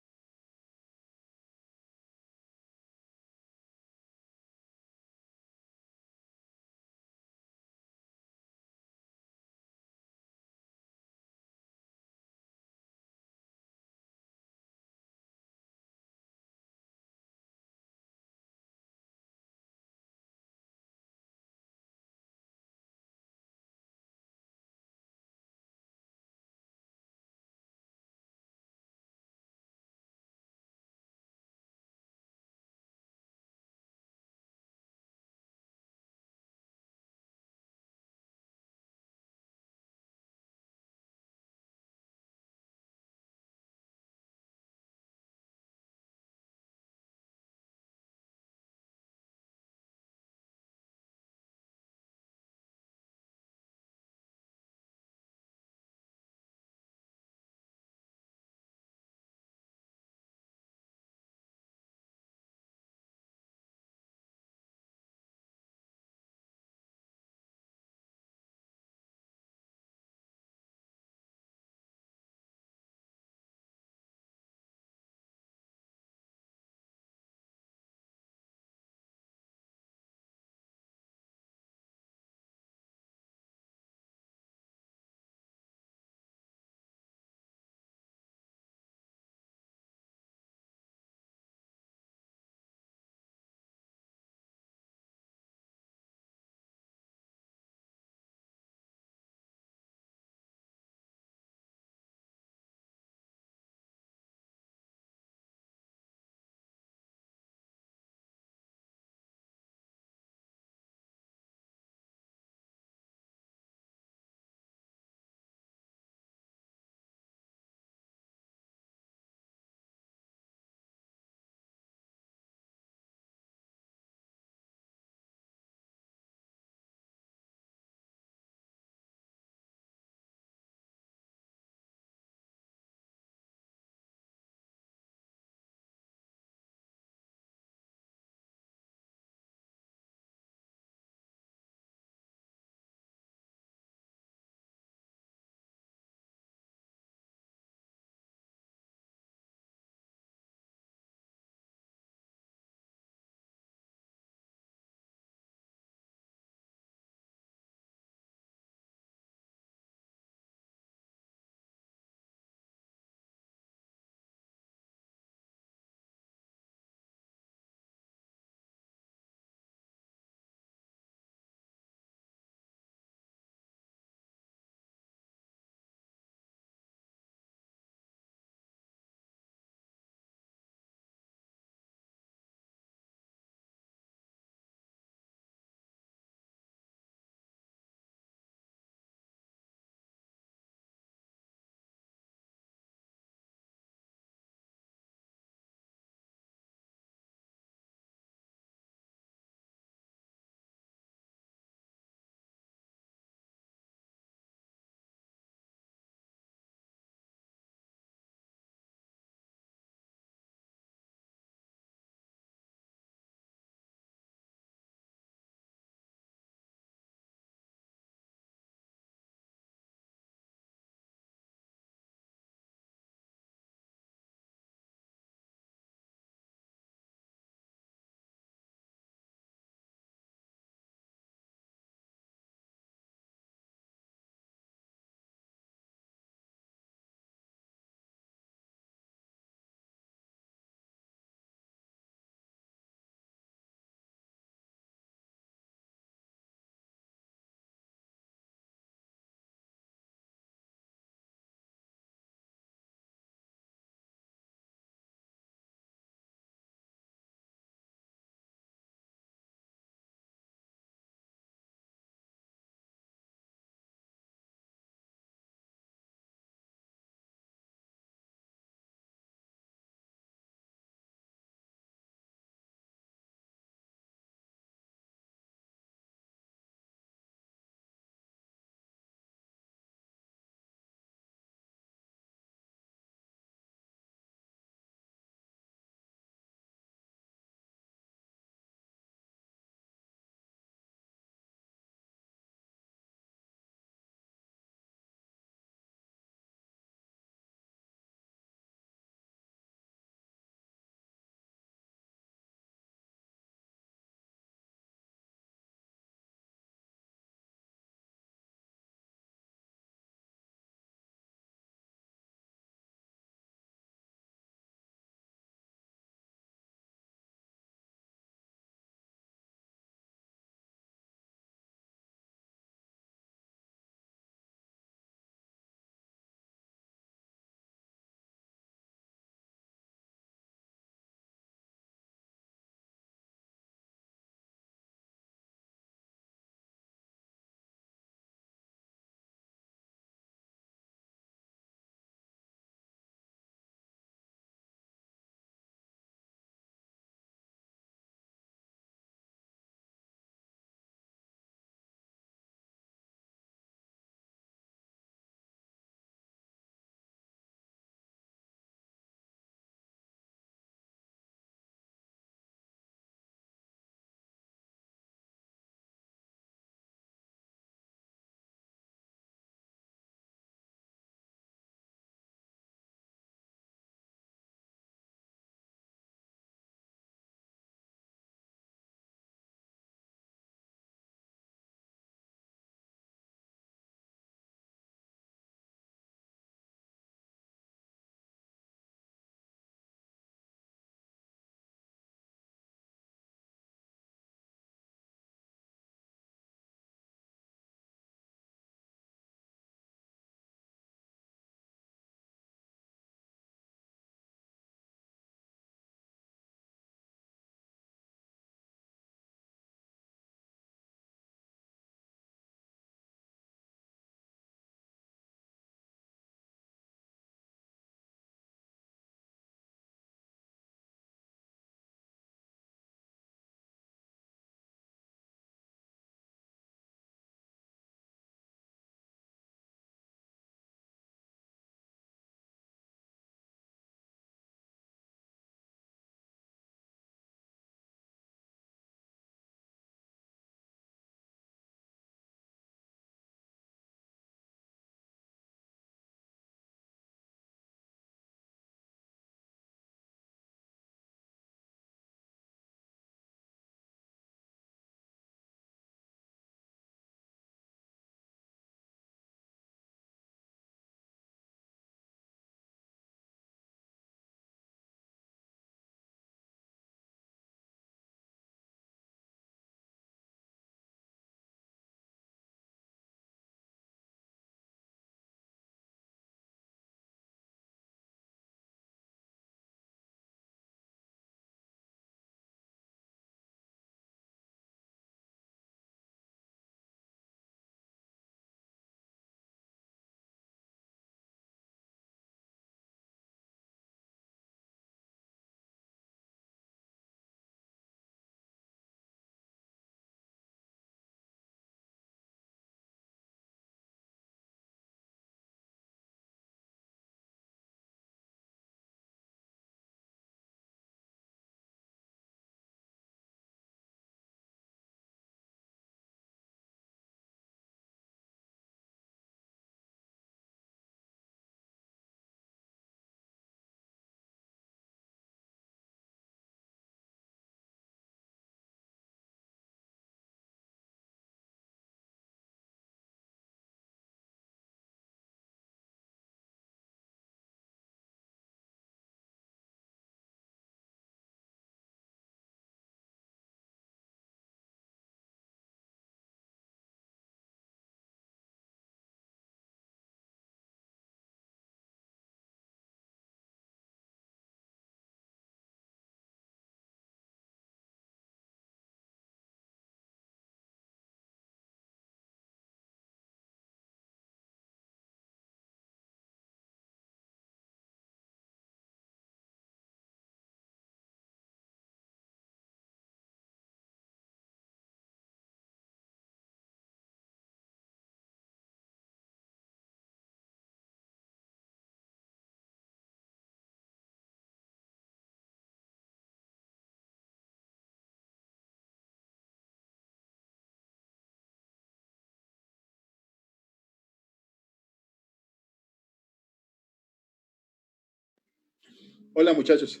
[SPEAKER 2] Hola, muchachos.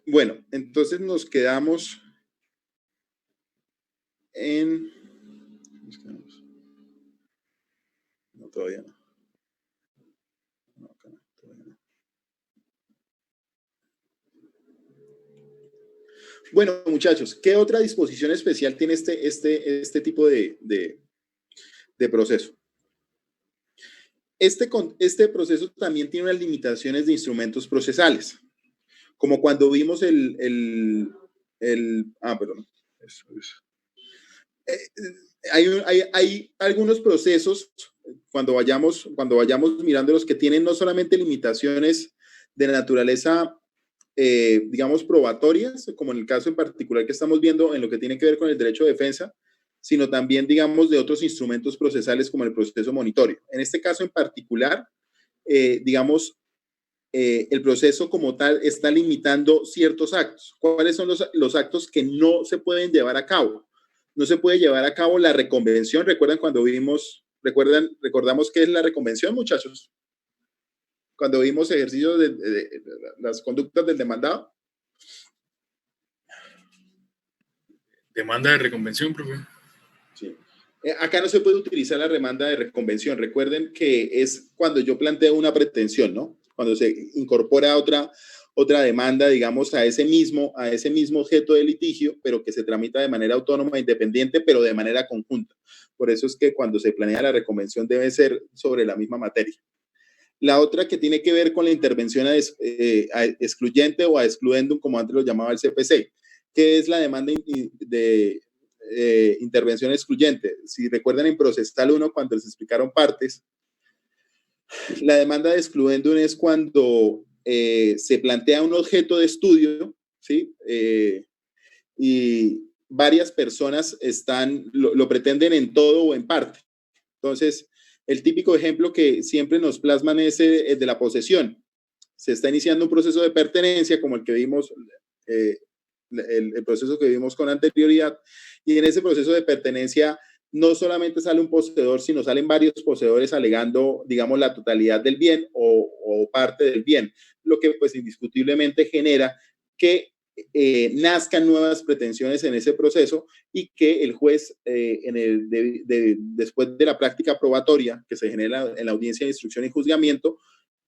[SPEAKER 2] Bueno, entonces nos quedamos en... No, todavía no. No, acá no, todavía no. Bueno, muchachos, ¿qué otra disposición especial tiene este tipo de proceso? Este proceso también tiene unas limitaciones de instrumentos procesales, como cuando vimos perdón. Eso es. Hay algunos procesos, cuando vayamos mirando los que tienen no solamente limitaciones de naturaleza, digamos, probatorias, como en el caso en particular que estamos viendo en lo que tiene que ver con el derecho de defensa, sino también, digamos, de otros instrumentos procesales como el proceso monitorio. En este caso en particular, digamos, el proceso como tal está limitando ciertos actos. ¿Cuáles son los actos que no se pueden llevar a cabo? No se puede llevar a cabo la reconvención. ¿Recuerdan cuando recordamos qué es la reconvención, muchachos? Cuando vimos ejercicios de las conductas del demandado.
[SPEAKER 4] Demanda de reconvención, profe.
[SPEAKER 2] Sí. Acá no se puede utilizar la demanda de reconvención. Recuerden que es cuando yo planteo una pretensión, ¿no? Cuando se incorpora otra demanda, digamos, a ese mismo objeto de litigio, pero que se tramita de manera autónoma, e independiente, pero de manera conjunta. Por eso es que cuando se planea la reconvención debe ser sobre la misma materia. La otra que tiene que ver con la intervención a excluyente o a excludendum, como antes lo llamaba el CPC, que es la demanda de intervención excluyente. Si recuerdan en Procesal 1, cuando les explicaron partes, la demanda de excludendum es cuando se plantea un objeto de estudio, ¿sí? Y varias personas lo pretenden en todo o en parte. Entonces, el típico ejemplo que siempre nos plasman es el de la posesión. Se está iniciando un proceso de pertenencia, como el que vimos, el proceso que vimos con anterioridad, y en ese proceso de pertenencia no solamente sale un poseedor, sino salen varios poseedores alegando, digamos, la totalidad del bien o parte del bien, lo que pues indiscutiblemente genera que nazcan nuevas pretensiones en ese proceso y que el juez, después de la práctica probatoria que se genera en la audiencia de instrucción y juzgamiento,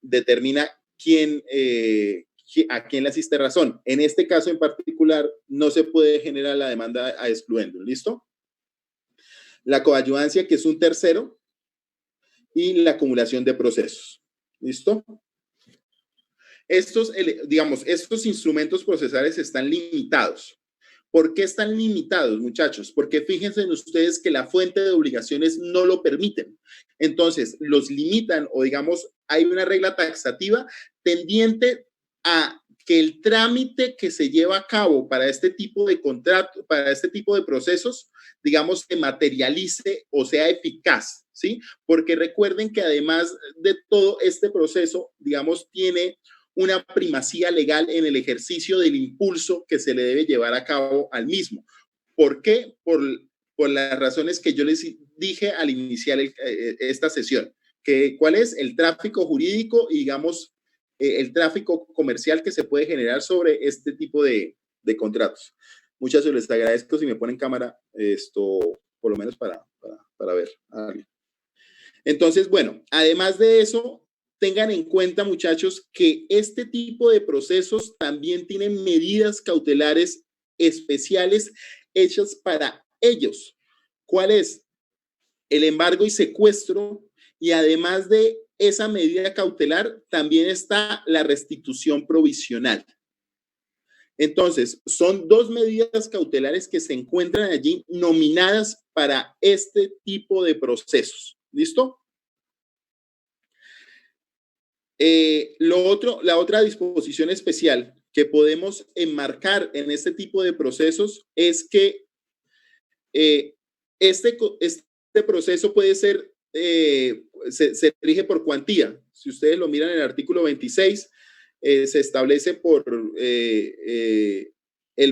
[SPEAKER 2] determina a quién le asiste razón. En este caso en particular, no se puede generar la demanda a excluyendo. ¿Listo? La coadyuvancia, que es un tercero, y la acumulación de procesos. ¿Listo? Estos instrumentos procesales están limitados. ¿Por qué están limitados, muchachos? Porque fíjense en ustedes que la fuente de obligaciones no lo permiten. Entonces, los limitan o, digamos, hay una regla taxativa tendiente a que el trámite que se lleva a cabo para este tipo de contrato, para este tipo de procesos, digamos, se materialice o sea eficaz, ¿sí? Porque recuerden que además de todo este proceso, digamos, tiene una primacía legal en el ejercicio del impulso que se le debe llevar a cabo al mismo. ¿Por qué? Por las razones que yo les dije al iniciar esta sesión. ¿Cuál es? El tráfico jurídico y, digamos, el tráfico comercial que se puede generar sobre este tipo de contratos. Muchas gracias, les agradezco si me ponen cámara, por lo menos para ver a alguien. Entonces, bueno, además de eso, tengan en cuenta, muchachos, que este tipo de procesos también tienen medidas cautelares especiales hechas para ellos. ¿Cuál es? El embargo y secuestro, y además de esa medida cautelar, también está la restitución provisional. Entonces, son dos medidas cautelares que se encuentran allí nominadas para este tipo de procesos. ¿Listo? La otra disposición especial que podemos enmarcar en este tipo de procesos es que este proceso puede ser, se rige por cuantía. Si ustedes lo miran en el artículo 26, se establece por el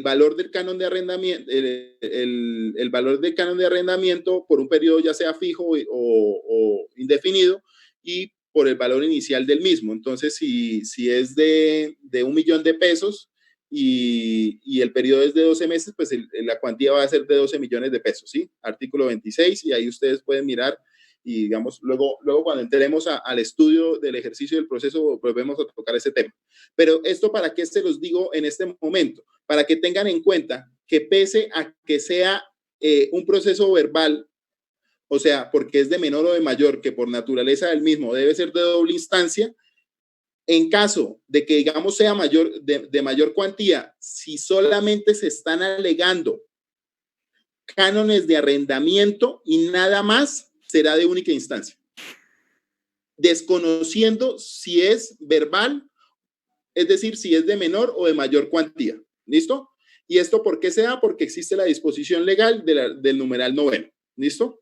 [SPEAKER 2] valor del canon de arrendamiento, el valor del canon de arrendamiento por un periodo ya sea fijo o indefinido, y por el valor inicial del mismo. Entonces, si es de 1 millón de pesos y el periodo es de 12 meses, pues la cuantía va a ser de 12 millones de pesos, ¿sí? Artículo 26, y ahí ustedes pueden mirar y, digamos, luego cuando entremos al estudio del ejercicio del proceso, volvemos a tocar ese tema. Pero esto, ¿para qué se los digo en este momento? Para que tengan en cuenta que pese a que sea un proceso verbal, o sea, porque es de menor o de mayor, que por naturaleza del mismo debe ser de doble instancia, en caso de que, digamos, sea mayor, de mayor cuantía, si solamente se están alegando cánones de arrendamiento y nada más, será de única instancia, desconociendo si es verbal, es decir, si es de menor o de mayor cuantía. ¿Listo? ¿Y esto por qué se da? Porque existe la disposición legal del numeral 9. ¿Listo?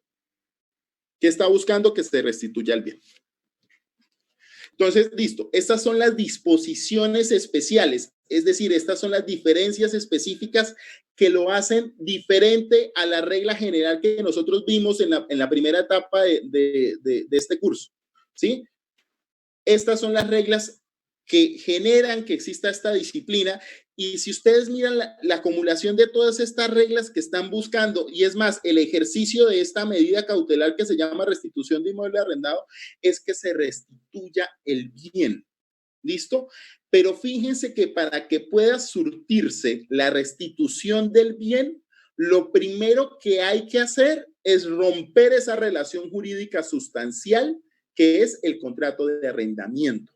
[SPEAKER 2] ¿Qué está buscando? Que se restituya el bien. Entonces, listo. Estas son las disposiciones especiales, es decir, estas son las diferencias específicas que lo hacen diferente a la regla general que nosotros vimos en la primera etapa de este curso. ¿Sí? Estas son las reglas que generan que exista esta disciplina, y si ustedes miran la acumulación de todas estas reglas que están buscando, y es más, el ejercicio de esta medida cautelar que se llama restitución de inmueble arrendado, es que se restituya el bien. ¿Listo? Pero fíjense que para que pueda surtirse la restitución del bien, lo primero que hay que hacer es romper esa relación jurídica sustancial que es el contrato de arrendamiento.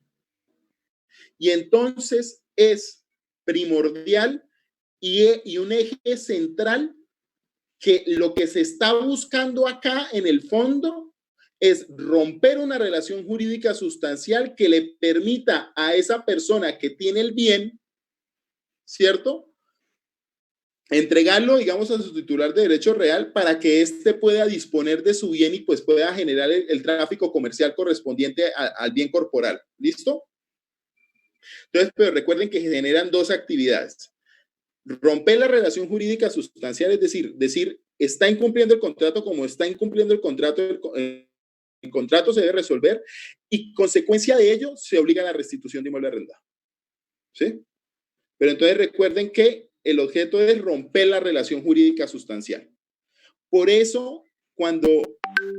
[SPEAKER 2] Y entonces es primordial y un eje central que lo que se está buscando acá en el fondo es romper una relación jurídica sustancial que le permita a esa persona que tiene el bien, ¿cierto?, entregarlo, digamos, a su titular de derecho real para que éste pueda disponer de su bien y pues pueda generar el tráfico comercial correspondiente al bien corporal. ¿Listo? Entonces, pero recuerden que generan dos actividades. Romper la relación jurídica sustancial, es decir, está incumpliendo el contrato como está incumpliendo el contrato, el contrato se debe resolver y consecuencia de ello se obliga a la restitución de inmueble arrendado. ¿Sí? Pero entonces recuerden que el objeto es romper la relación jurídica sustancial. Por eso, cuando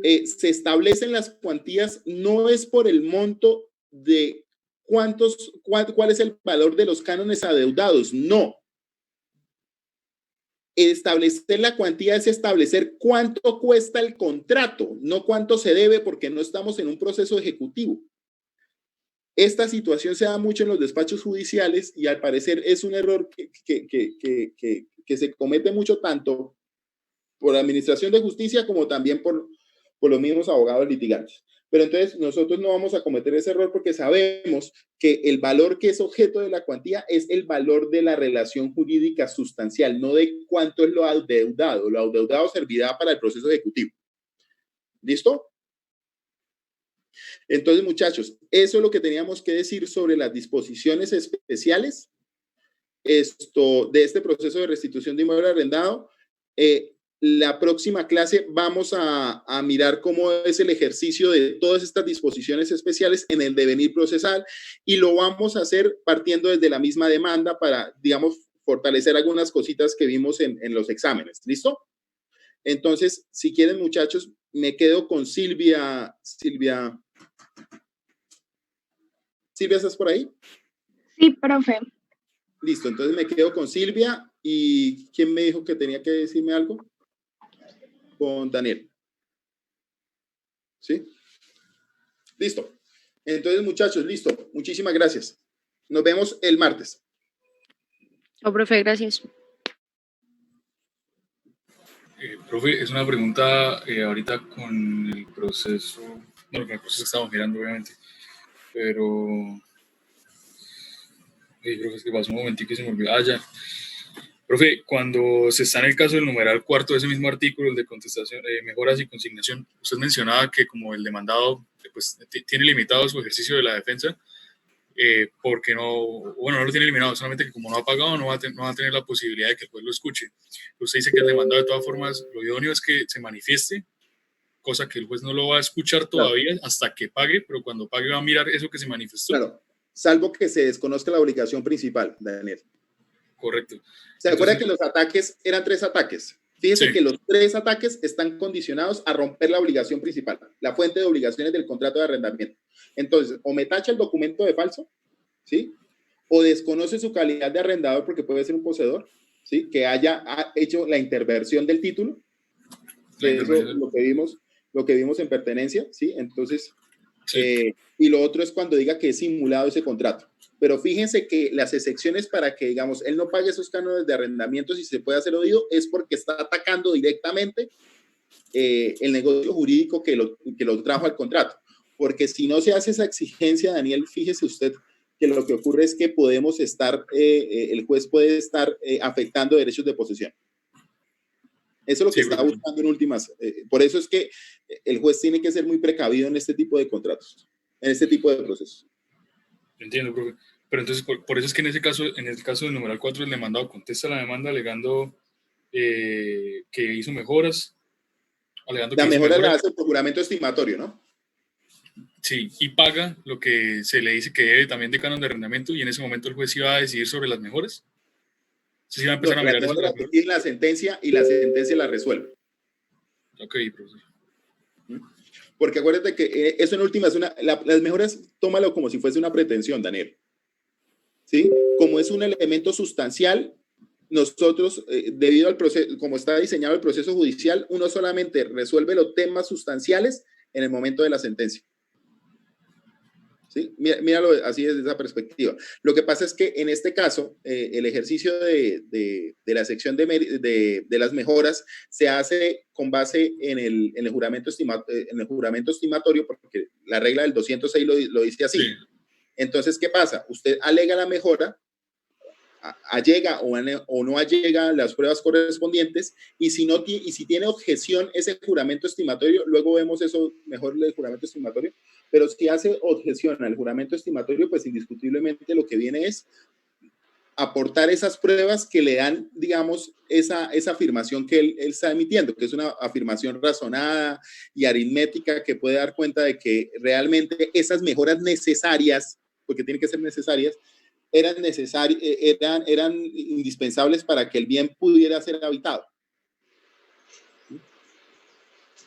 [SPEAKER 2] se establecen las cuantías, no es por el monto de cuál es el valor de los cánones adeudados, no. Establecer la cuantía es establecer cuánto cuesta el contrato, no cuánto se debe, porque no estamos en un proceso ejecutivo. Esta situación se da mucho en los despachos judiciales y al parecer es un error que se comete mucho tanto por la Administración de Justicia como también por los mismos abogados litigantes. Pero entonces nosotros no vamos a cometer ese error porque sabemos que el valor que es objeto de la cuantía es el valor de la relación jurídica sustancial, no de cuánto es lo adeudado. Lo adeudado servirá para el proceso ejecutivo. ¿Listo? Entonces, muchachos, eso es lo que teníamos que decir sobre las disposiciones especiales de este proceso de restitución de inmueble arrendado. La próxima clase vamos a mirar cómo es el ejercicio de todas estas disposiciones especiales en el devenir procesal y lo vamos a hacer partiendo desde la misma demanda para, digamos, fortalecer algunas cositas que vimos en los exámenes. ¿Listo? Entonces, si quieren, muchachos, me quedo con Silvia. Silvia, ¿estás por ahí?
[SPEAKER 6] Sí, profe.
[SPEAKER 2] Listo, entonces me quedo con Silvia. ¿Y quién me dijo que tenía que decirme algo? Con Daniel. ¿Sí? Listo. Entonces, muchachos, listo. Muchísimas gracias. Nos vemos el martes.
[SPEAKER 1] Oh, profe, gracias.
[SPEAKER 4] Profe, es una pregunta ahorita con el proceso, bueno, con el proceso que estamos mirando, obviamente, pero, profe, es que pasó un momentico y se me olvidó. Ya. Profe, cuando se está en el caso del numeral cuarto de ese mismo artículo, el de contestación, mejoras y consignación, usted mencionaba que como el demandado pues, tiene limitado su ejercicio de la defensa, porque no lo tiene eliminado, solamente que como no ha pagado, no va a tener la posibilidad de que el juez lo escuche. Usted dice que el demandado, de todas formas, lo idóneo es que se manifieste cosa que el juez no lo va a escuchar todavía hasta que pague, pero cuando pague va a mirar eso que se manifestó.
[SPEAKER 2] Claro, salvo que se desconozca la obligación principal, Daniel.
[SPEAKER 4] Correcto.
[SPEAKER 2] ¿Se acuerda que los ataques eran 3 ataques? Fíjese
[SPEAKER 4] Sí.
[SPEAKER 2] que los 3 ataques están condicionados a romper la obligación principal, la fuente de obligaciones del contrato de arrendamiento. Entonces, o me tacha el documento de falso, ¿sí? O desconoce su calidad de arrendador porque puede ser un poseedor, ¿sí? Que haya hecho la interversión del título, que eso es lo que vimos en pertenencia, ¿sí? Entonces,
[SPEAKER 4] sí.
[SPEAKER 2] y lo otro es cuando diga que es simulado ese contrato. Pero fíjense que las excepciones para que, digamos, él no pague esos cánones de arrendamiento si se puede hacer oído es porque está atacando directamente el negocio jurídico que lo trajo al contrato. Porque si no se hace esa exigencia, Daniel, fíjese usted que lo que ocurre es que podemos estar, el juez puede estar afectando derechos de posesión. Eso es lo que está buscando en últimas. Por eso es que el juez tiene que ser muy precavido en este tipo de contratos, en este tipo de procesos.
[SPEAKER 4] Entiendo, profe. Pero entonces, por eso es que en el caso del numeral 4, el demandado contesta la demanda alegando que hizo mejoras.
[SPEAKER 2] La mejora la hace por juramento estimatorio, ¿no?
[SPEAKER 4] Sí, y paga lo que se le dice que debe también de canon de arrendamiento, y en ese momento el juez iba a decidir sobre las mejoras. Entonces iba a empezar a mirar eso.
[SPEAKER 2] La sentencia y la sentencia la resuelve.
[SPEAKER 4] Ok, profesor.
[SPEAKER 2] Porque acuérdate que eso en última es las mejoras, tómalo como si fuese una pretensión, Daniel. ¿Sí? Como es un elemento sustancial, nosotros, debido al proceso, como está diseñado el proceso judicial, uno solamente resuelve los temas sustanciales en el momento de la sentencia. ¿Sí? Míralo así desde esa perspectiva. Lo que pasa es que en este caso, el ejercicio de la sección de las mejoras se hace con base en el juramento estimatorio, porque la regla del 206 lo dice así. Sí. Entonces, ¿qué pasa? Usted alega la mejora, allega o no allega las pruebas correspondientes, y si tiene objeción ese juramento estimatorio, luego vemos eso mejor el juramento estimatorio, pero si hace objeción al juramento estimatorio, pues indiscutiblemente lo que viene es aportar esas pruebas que le dan, digamos, esa afirmación que él está emitiendo, que es una afirmación razonada y aritmética que puede dar cuenta de que realmente esas mejoras necesarias, porque tienen que ser necesarias, eran indispensables para que el bien pudiera ser habitado.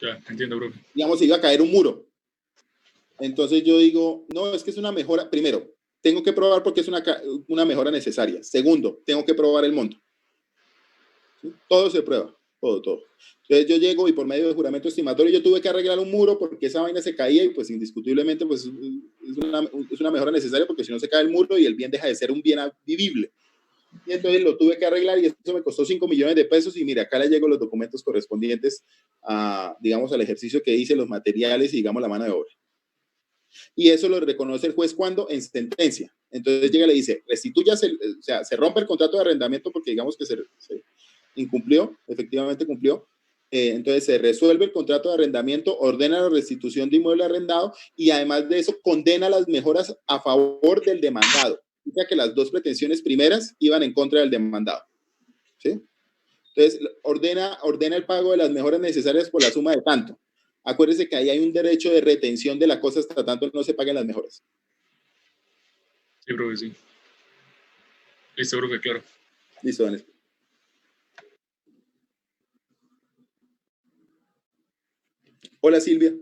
[SPEAKER 4] Ya, entiendo, bro.
[SPEAKER 2] Digamos, iba a caer un muro. Entonces yo digo, no, es que es una mejora. Primero, tengo que probar porque es una mejora necesaria. Segundo, tengo que probar el monto. ¿Sí? Todo se prueba, todo. Entonces yo llego y por medio de juramento estimatorio yo tuve que arreglar un muro porque esa vaina se caía y pues indiscutiblemente pues es una mejora necesaria porque si no se cae el muro y el bien deja de ser un bien vivible. Y entonces lo tuve que arreglar y eso me costó 5 millones de pesos y mira, acá le llego los documentos correspondientes digamos, al ejercicio que hice, los materiales y digamos la mano de obra. Y eso lo reconoce el juez cuando en sentencia. Entonces llega y le dice, restitúyase, o sea, se rompe el contrato de arrendamiento porque digamos que se incumplió, efectivamente cumplió. Entonces se resuelve el contrato de arrendamiento, ordena la restitución de inmueble arrendado y además de eso condena las mejoras a favor del demandado. O sea que las dos pretensiones primeras iban en contra del demandado. ¿Sí? Entonces ordena el pago de las mejoras necesarias por la suma de tanto. Acuérdese que ahí hay un derecho de retención de la cosa hasta tanto no se paguen las mejoras.
[SPEAKER 4] Sí, profe, sí. Listo, profe, claro.
[SPEAKER 2] Listo, Daniel. Hola, Silvia.